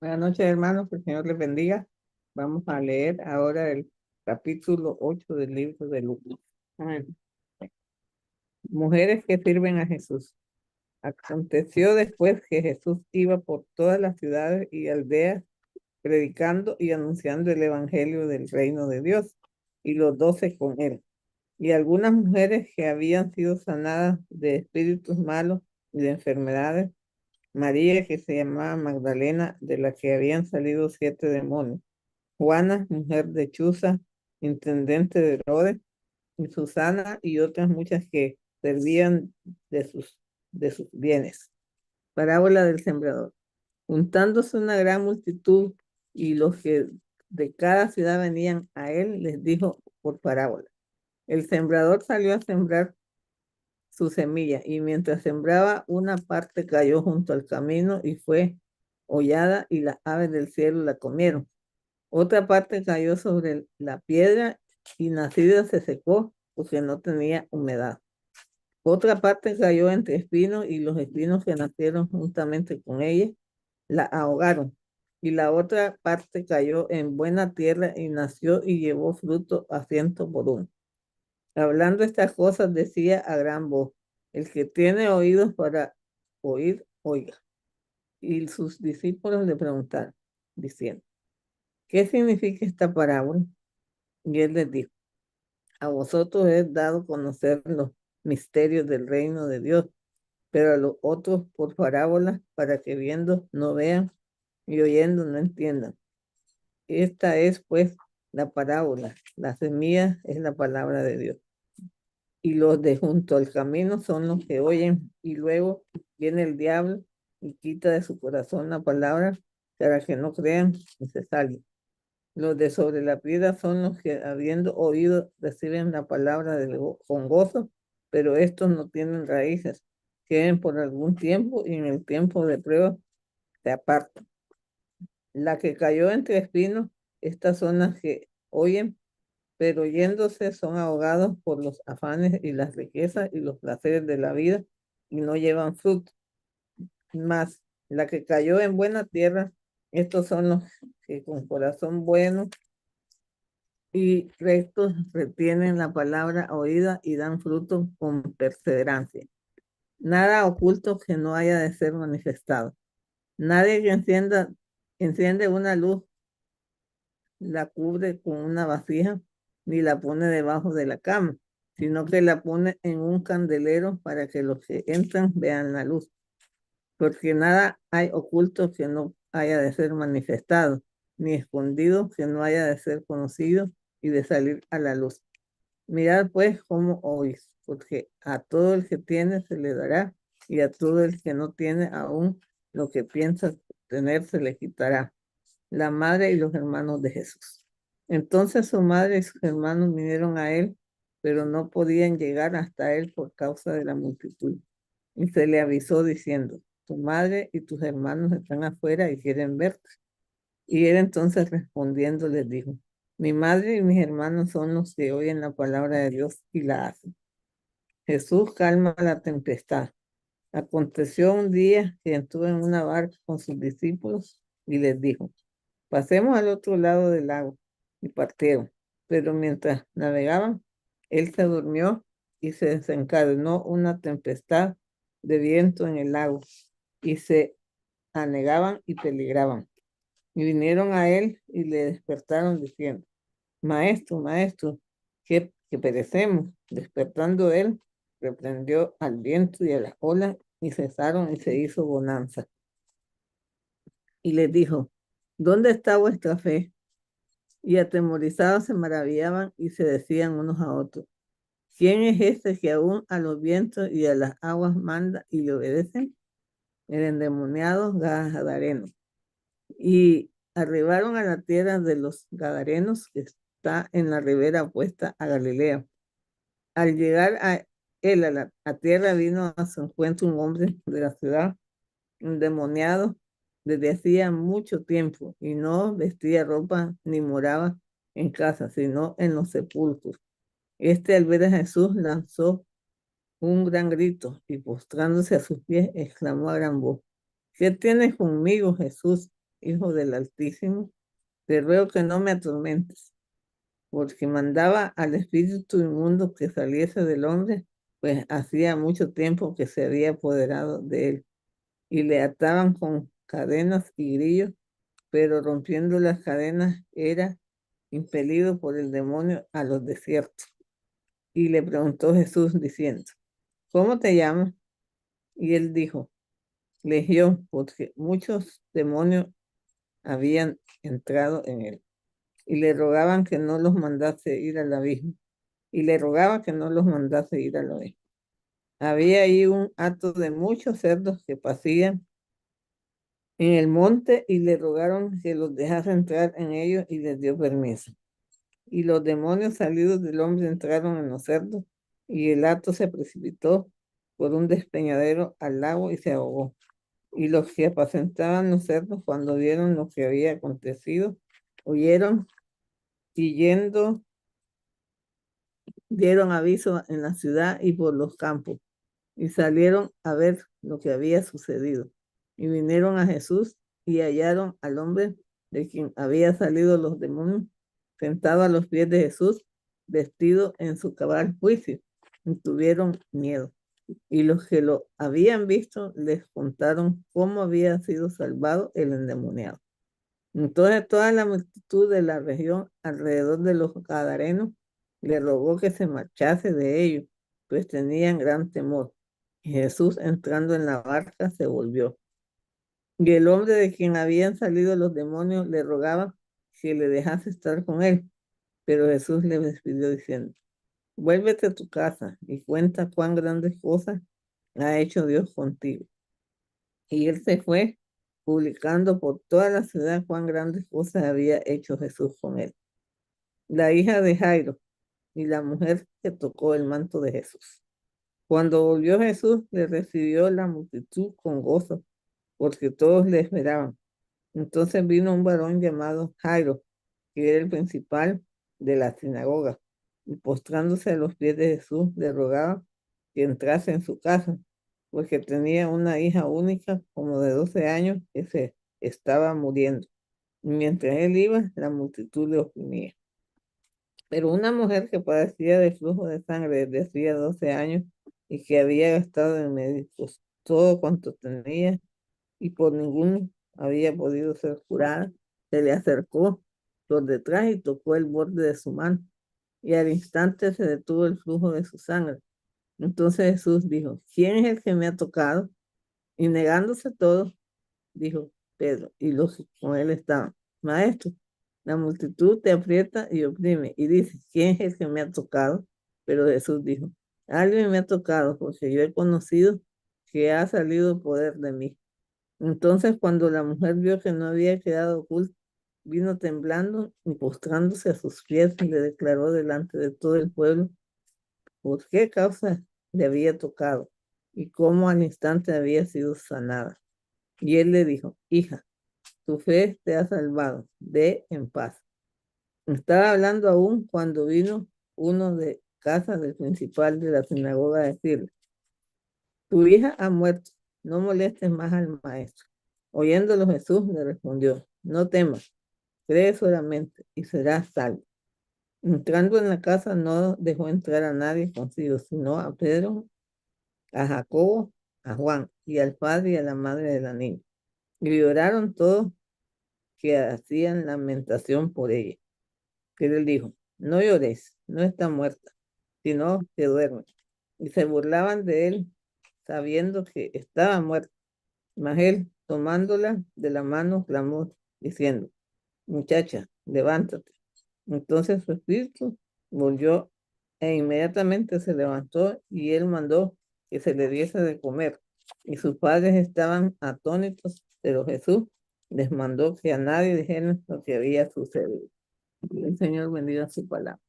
Buenas noches, hermanos, que el Señor les bendiga. Vamos a leer ahora el capítulo 8 del libro de Lucas. Amén. Mujeres que sirven a Jesús. Aconteció después que Jesús iba por todas las ciudades y aldeas, predicando y anunciando el evangelio del reino de Dios, y los 12 con él. Y algunas mujeres que habían sido sanadas de espíritus malos y de enfermedades, María, que se llamaba Magdalena, de la que habían salido 7 demonios, Juana, mujer de Chuza, intendente de Herodes, y Susana y otras muchas que servían de sus bienes. Parábola del sembrador. Juntándose una gran multitud y los que de cada ciudad venían a él, les dijo por parábola. El sembrador salió a sembrar su semilla y mientras sembraba, una parte cayó junto al camino y fue hollada y las aves del cielo la comieron. Otra parte cayó sobre la piedra y nacida se secó porque no tenía humedad. Otra parte cayó entre espinos y los espinos que nacieron juntamente con ella la ahogaron. Y la otra parte cayó en buena tierra y nació y llevó fruto a 100 por 1. Hablando estas cosas decía a gran voz, el que tiene oídos para oír, oiga. Y sus discípulos le preguntaron, diciendo, ¿qué significa esta parábola? Y él les dijo, a vosotros es dado conocer los misterios del reino de Dios, pero a los otros por parábolas, para que viendo no vean y oyendo no entiendan. Esta es pues la parábola. La semilla es la palabra de Dios. Y los de junto al camino son los que oyen, y luego viene el diablo y quita de su corazón la palabra para que no crean y se salgan. Los de sobre la piedra son los que, habiendo oído, reciben la palabra con gozo, pero estos no tienen raíces, queden por algún tiempo y en el tiempo de prueba se apartan. La que cayó entre espinos, estas son las que oyen, pero yéndose son ahogados por los afanes y las riquezas y los placeres de la vida y no llevan fruto. Más la que cayó en buena tierra, estos son los que con corazón bueno y rectos retienen la palabra oída y dan fruto con perseverancia. Nada oculto que no haya de ser manifestado. Nadie que enciende una luz, la cubre con una vasija, ni la pone debajo de la cama, sino que la pone en un candelero para que los que entran vean la luz. Porque nada hay oculto que no haya de ser manifestado, ni escondido que no haya de ser conocido y de salir a la luz. Mirad pues cómo oís, porque a todo el que tiene se le dará, y a todo el que no tiene aún lo que piensa tener se le quitará. La madre y los hermanos de Jesús. Entonces su madre y sus hermanos vinieron a él, pero no podían llegar hasta él por causa de la multitud. Y se le avisó diciendo, tu madre y tus hermanos están afuera y quieren verte. Y él entonces respondiendo les dijo, mi madre y mis hermanos son los que oyen la palabra de Dios y la hacen. Jesús calma la tempestad. Aconteció un día que entró en una barca con sus discípulos y les dijo, pasemos al otro lado del lago, y partieron. Pero mientras navegaban, él se durmió y se desencadenó una tempestad de viento en el lago, y se anegaban y peligraban. Y vinieron a él y le despertaron diciendo, Maestro, maestro, que perecemos. Despertando él, reprendió al viento y a las olas, y cesaron y se hizo bonanza. Y les dijo, ¿dónde está vuestra fe? Y atemorizados se maravillaban y se decían unos a otros, ¿quién es este que aún a los vientos y a las aguas manda y le obedecen? El endemoniado Gadareno. Y arribaron a la tierra de los Gadarenos, que está en la ribera opuesta a Galilea. Al llegar a él a tierra, vino a su encuentro un hombre de la ciudad, endemoniado desde hacía mucho tiempo, y no vestía ropa ni moraba en casa, sino en los sepulcros. Este, al ver a Jesús, lanzó un gran grito y postrándose a sus pies, exclamó a gran voz, ¿qué tienes conmigo, Jesús, Hijo del Altísimo, te ruego que no me atormentes, porque mandaba al espíritu inmundo que saliese del hombre, pues hacía mucho tiempo que se había apoderado de él, y le ataban con cadenas y grillos, pero rompiendo las cadenas era impelido por el demonio a los desiertos. Y le preguntó Jesús diciendo, ¿cómo te llamas? Y él dijo, Legión, porque muchos demonios habían entrado en él. Y le rogaban que no los mandase ir al abismo. Y le rogaba que no los mandase ir al abismo. Había ahí un hato de muchos cerdos que pasían en el monte y le rogaron que los dejase entrar en ellos y les dio permiso. Y los demonios salidos del hombre entraron en los cerdos y el hato se precipitó por un despeñadero al lago y se ahogó. Y los que apacentaban los cerdos, cuando vieron lo que había acontecido, huyeron y yendo, dieron aviso en la ciudad y por los campos, y salieron a ver lo que había sucedido. Y vinieron a Jesús y hallaron al hombre de quien había salido los demonios, sentado a los pies de Jesús, vestido en su cabal juicio, y tuvieron miedo. Y los que lo habían visto les contaron cómo había sido salvado el endemoniado. Entonces toda la multitud de la región alrededor de los Gadarenos le rogó que se marchase de ellos, pues tenían gran temor. Y Jesús, entrando en la barca, se volvió. Y el hombre de quien habían salido los demonios le rogaba que le dejase estar con él. Pero Jesús le despidió diciendo, vuélvete a tu casa y cuenta cuán grandes cosas ha hecho Dios contigo. Y él se fue publicando por toda la ciudad cuán grandes cosas había hecho Jesús con él. La hija de Jairo y la mujer que tocó el manto de Jesús. Cuando volvió Jesús, le recibió la multitud con gozo, porque todos le esperaban. Entonces vino un varón llamado Jairo, que era el principal de la sinagoga, y postrándose a los pies de Jesús, le rogaba que entrase en su casa, porque tenía una hija única, como de 12 años, que se estaba muriendo. Y mientras él iba, la multitud le oprimía. Pero una mujer que padecía de flujo de sangre desde hacía 12 años y que había gastado en médicos todo cuanto tenía y por ninguno había podido ser curada, se le acercó por detrás y tocó el borde de su mano, y al instante se detuvo el flujo de su sangre. Entonces Jesús dijo, ¿quién es el que me ha tocado? Y negándose todo, dijo Pedro, y los que con él estaban, Maestro, la multitud te aprieta y oprime, y dice, ¿quién es el que me ha tocado? Pero Jesús dijo, alguien me ha tocado, porque yo he conocido que ha salido poder de mí. Entonces, cuando la mujer vio que no había quedado oculto, vino temblando y postrándose a sus pies y le declaró delante de todo el pueblo por qué causa le había tocado y cómo al instante había sido sanada. Y él le dijo, hija, tu fe te ha salvado, ve en paz. Estaba hablando aún cuando vino uno de casa del principal de la sinagoga a decirle, tu hija ha muerto, no molestes más al maestro. Oyéndolo Jesús le respondió, no temas, cree solamente y serás salvo. Entrando en la casa no dejó entrar a nadie consigo, sino a Pedro, a Jacobo, a Juan y al padre y a la madre de la niña. Y lloraron todos que hacían lamentación por ella. Pero él dijo, no lloréis, no está muerta, sino que duerme. Y se burlaban de él, sabiendo que estaba muerta. Mas él, tomándola de la mano, clamó, diciendo, muchacha, levántate. Entonces su espíritu volvió e inmediatamente se levantó y él mandó que se le diese de comer. Y sus padres estaban atónitos, pero Jesús les mandó que a nadie dijeran lo que había sucedido. El Señor bendiga su palabra.